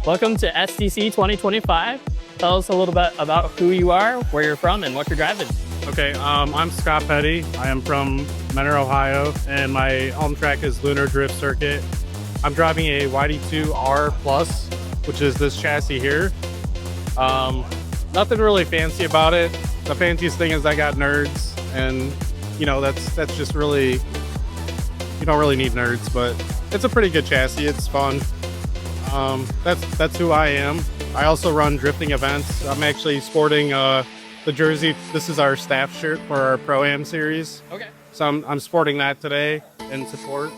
Welcome to SDC 2025. Tell us a little bit about who you are, where you're from, and what you're driving. Okay, I'm Scott Petty. I am from Mentor, Ohio, and my home track is Lunar Drift Circuit. I'm driving a YD2R Plus, which is this chassis here. Nothing really fancy about it. The fanciest thing is I got nerds, and that's just really, you don't really need nerds, but it's a pretty good chassis. It's fun. That's who I am. I also run drifting events. I'm actually sporting the jersey. This is our staff shirt for our Pro-Am series. Okay. So I'm sporting that today in support.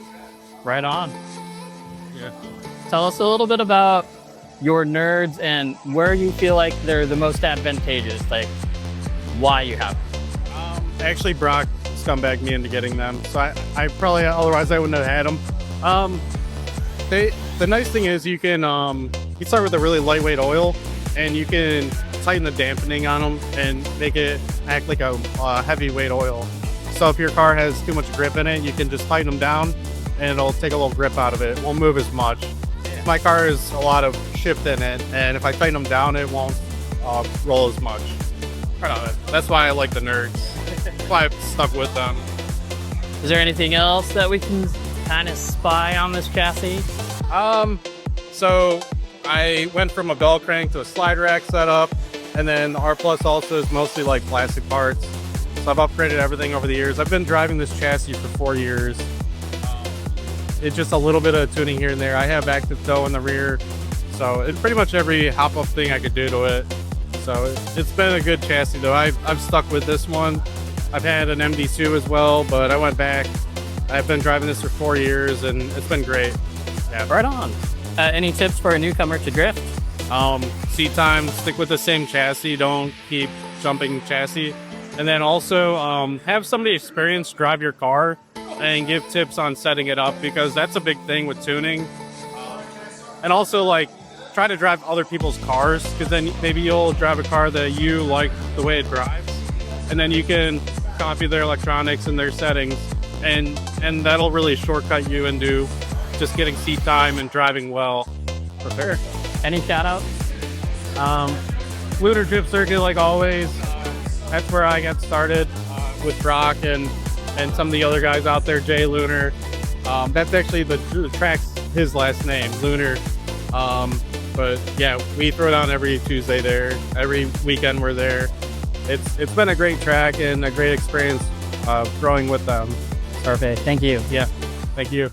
Right on. Yeah. Tell us a little bit about your nerds and where you feel like they're the most advantageous, like why you have them. Actually, Brock scumbagged me into getting them, so I probably, otherwise I wouldn't have had them. The nice thing is you can you start with a really lightweight oil, and you can tighten the dampening on them and make it act like a heavyweight oil. So if your car has too much grip in it, you can just tighten them down, and it'll take a little grip out of it. It won't move as much. Yeah. My car has a lot of shift in it, and if I tighten them down, it won't roll as much. That's why I like the nerds. That's why I've stuck with them. Is there anything else that we can kind of spy on this chassis? So I went from a bell crank to a slide rack setup, and then R Plus also is mostly like plastic parts. So I've upgraded everything over the years. I've been driving this chassis for 4 years. It's just a little bit of tuning here and there. I have active tow in the rear, so it's pretty much every hop-up thing I could do to it. So it's been a good chassis though. I've stuck with this one. I've had an MD2 as well, but I went back. I've been driving this for 4 years, and it's been great. Yeah. Right on. Any tips for a newcomer to drift? Seat time, stick with the same chassis, don't keep jumping chassis. And then also have somebody experienced drive your car and give tips on setting it up, because that's a big thing with tuning. And also like try to drive other people's cars, because then maybe you'll drive a car that you like the way it drives, and then you can copy their electronics and their settings, and that'll really shortcut you into just getting seat time and driving well. For sure. Any shout outs? Lunar Drift Circuit, like always. That's where I got started with Brock and some of the other guys out there, Jay Lunar. That's actually the track's his last name, Lunar. But yeah, we throw down every Tuesday there. Every weekend we're there. It's been a great track and a great experience growing with them. Perfect. Thank you. Yeah, thank you.